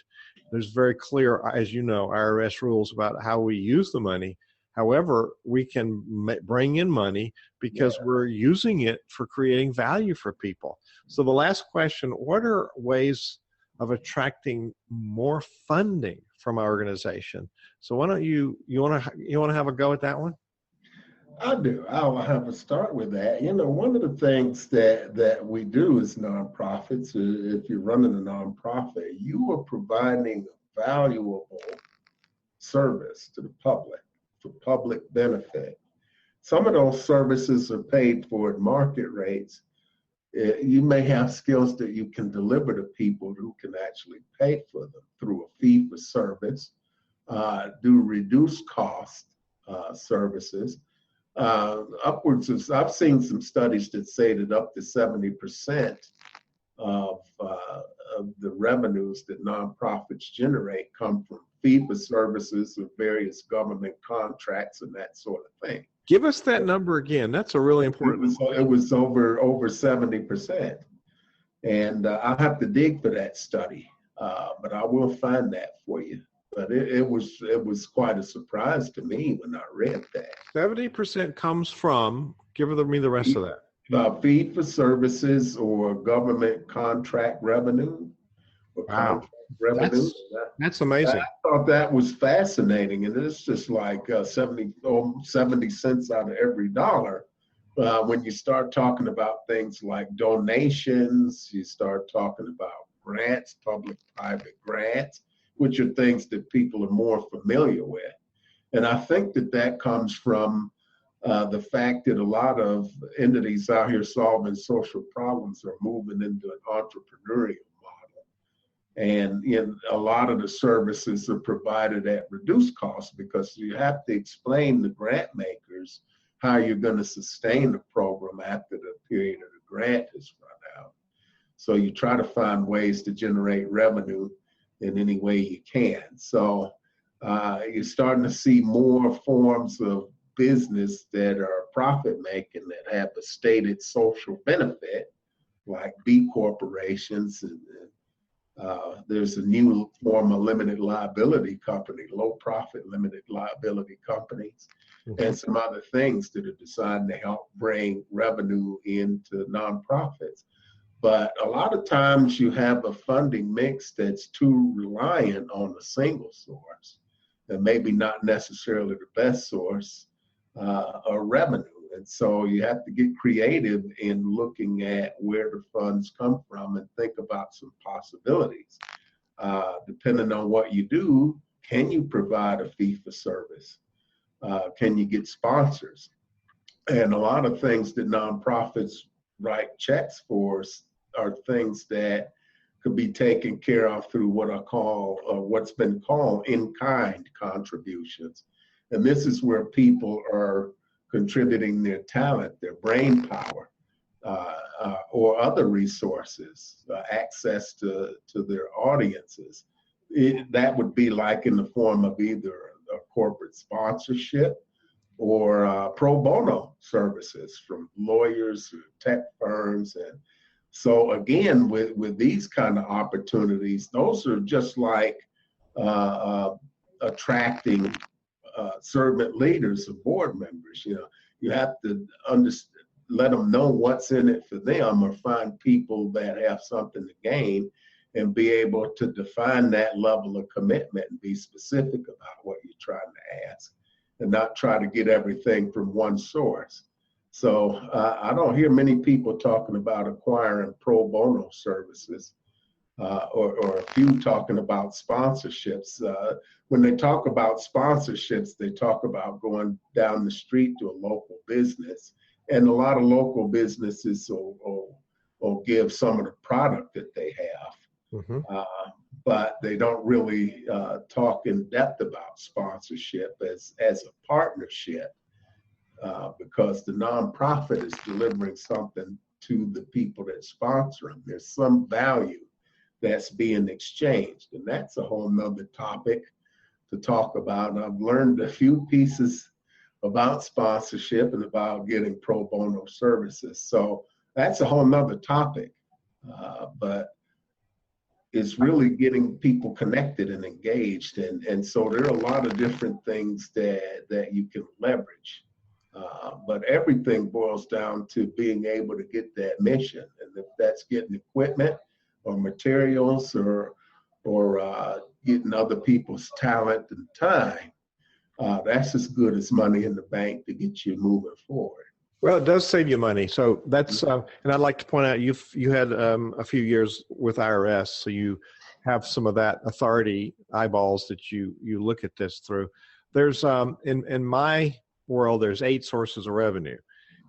There's very clear, as you know, IRS rules about how we use the money. However, we can bring in money because we're using it for creating value for people. So the last question, what are ways of attracting more funding from our organization? So why don't you want to have a go at that one? I do. I'll have a start with that. You know, one of the things that we do as nonprofits, if you're running a nonprofit, you are providing a valuable service to the public for public benefit. Some of those services are paid for at market rates. You may have skills that you can deliver to people who can actually pay for them through a fee for service, do reduced cost services. Upwards of, I've seen some studies that say that up to 70% of the revenues that nonprofits generate come from fee for services of various government contracts and that sort of thing. Give us that number again. That's a really important. It was over 70%, and I'll have to dig for that study, but I will find that for you. But it was quite a surprise to me when I read that. 70% comes from, give me the rest of that. Fee for services or government contract revenue. Wow. That's amazing. I thought that was fascinating. And it's just like 70 cents out of every dollar. When you start talking about things like donations, you start talking about grants, public-private grants, which are things that people are more familiar with. And I think that comes from the fact that a lot of entities out here solving social problems are moving into an entrepreneurial model. And a lot of the services are provided at reduced cost because you have to explain to grant makers how you're going to sustain the program after the period of the grant has run out. So you try to find ways to generate revenue in any way you can. So you're starting to see more forms of business that are profit making that have a stated social benefit, like B corporations. And there's a new form of limited liability company, low profit limited liability companies, and some other things that are designed to help bring revenue into nonprofits. But a lot of times you have a funding mix that's too reliant on a single source and maybe not necessarily the best source of revenue. And so you have to get creative in looking at where the funds come from and think about some possibilities. Depending on what you do, can you provide a fee for service? Can you get sponsors? And a lot of things that nonprofits write checks for are things that could be taken care of through what I call, what's been called in-kind contributions. And this is where people are contributing their talent, their brain power, or other resources, access to their audiences. That would be like in the form of either a corporate sponsorship or pro bono services from lawyers, tech firms. And so again, with these kind of opportunities, those are just like attracting servant leaders or board members. You have to let them know what's in it for them, or find people that have something to gain and be able to define that level of commitment and be specific about what you're trying to ask, and not try to get everything from one source. So I don't hear many people talking about acquiring pro bono services, or a few talking about sponsorships. When they talk about sponsorships, they talk about going down the street to a local business. And a lot of local businesses will give some of the product that they have. Mm-hmm. But they don't really talk in depth about sponsorship as a partnership, because the nonprofit is delivering something to the people that sponsor them. There's some value that's being exchanged, and that's a whole nother topic to talk about. And I've learned a few pieces about sponsorship and about getting pro bono services. So that's a whole nother topic, but it's really getting people connected and engaged. And so there are a lot of different things that you can leverage. But everything boils down to being able to get that mission. And if that's getting equipment or materials or getting other people's talent and time, that's as good as money in the bank to get you moving forward. Well, it does save you money. So that's, and I'd like to point out, you had a few years with IRS, so you have some of that authority eyeballs that you look at this through. There's, in my world, there's 8 sources of revenue.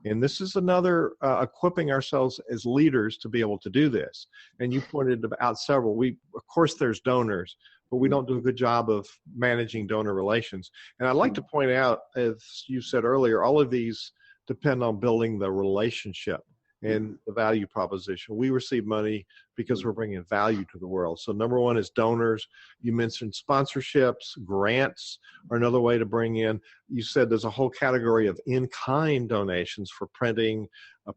And this is another equipping ourselves as leaders to be able to do this. And you pointed out several. Of course, there's donors, but we don't do a good job of managing donor relations. And I'd like to point out, as you said earlier, all of these depend on building the relationship and the value proposition. We receive money because we're bringing value to the world. So number one is donors. You mentioned sponsorships, grants are another way to bring in. You said there's a whole category of in-kind donations for printing,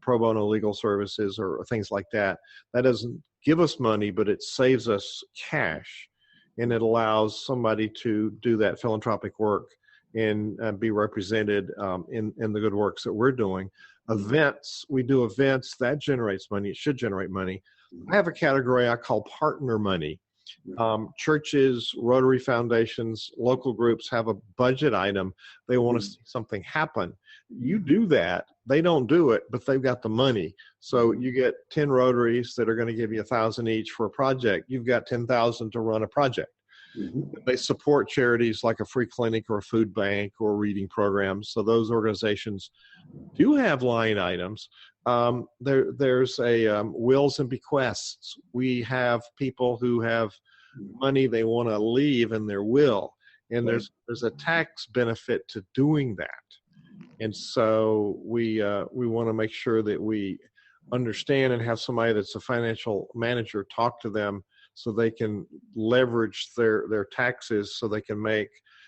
pro bono legal services, or things like that. That doesn't give us money, but it saves us cash, and it allows somebody to do that philanthropic work and be represented in the good works that we're doing. Events, we do events, that generates money. It should generate money. I have a category I call partner money. Churches, Rotary foundations, local groups have a budget item. They want to see something happen. You do that. They don't do it, but they've got the money. So you get 10 Rotaries that are going to give you $1,000 each for a project. You've got $10,000 to run a project. Mm-hmm. They support charities like a free clinic or a food bank or reading programs. So those organizations do have line items. There's a wills and bequests. We have people who have money they want to leave in their will, and there's a tax benefit to doing that. And so we want to make sure that we understand and have somebody that's a financial manager talk to them, so they can leverage their taxes, so they can make,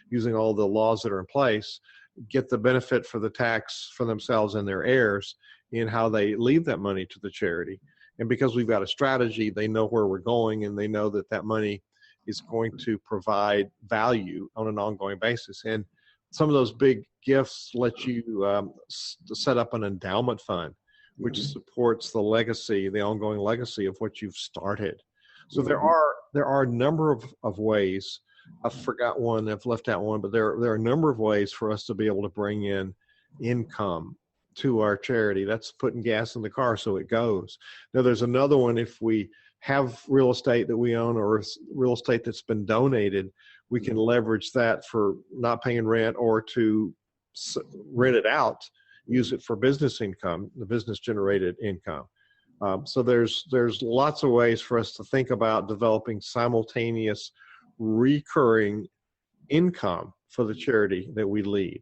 using all the laws that are in place, get the benefit for the tax for themselves and their heirs in how they leave that money to the charity. And because we've got a strategy, they know where we're going, and they know that that money is going to provide value on an ongoing basis. And some of those big gifts let you set up an endowment fund, which supports the legacy, the ongoing legacy of what you've started. So there are a number of ways. I forgot one, I've left out one, but there are a number of ways for us to be able to bring in income to our charity. That's putting gas in the car so it goes. Now, there's another one. If we have real estate that we own or real estate that's been donated, we can leverage that for not paying rent or to rent it out, use it for business income, the business generated income. So there's lots of ways for us to think about developing simultaneous recurring income for the charity that we lead.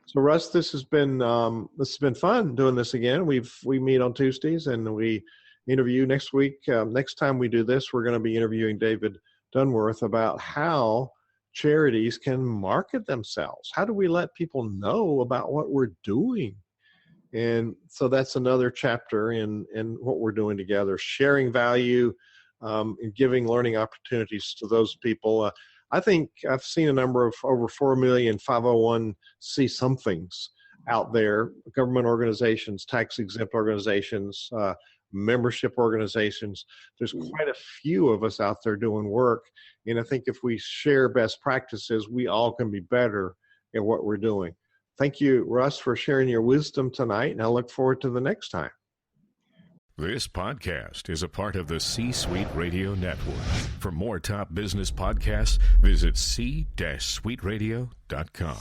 So Russ, this has been fun doing this again. We meet on Tuesdays and we interview next week. Next time we do this, we're going to be interviewing David Dunworth about how charities can market themselves. How do we let people know about what we're doing? And so that's another chapter in what we're doing together, sharing value and giving learning opportunities to those people. I think I've seen a number of over 4 million 501c somethings out there, government organizations, tax-exempt organizations, membership organizations. There's quite a few of us out there doing work. And I think if we share best practices, we all can be better at what we're doing. Thank you, Russ, for sharing your wisdom tonight, and I look forward to the next time. This podcast is a part of the C-Suite Radio Network. For more top business podcasts, visit c-suiteradio.com.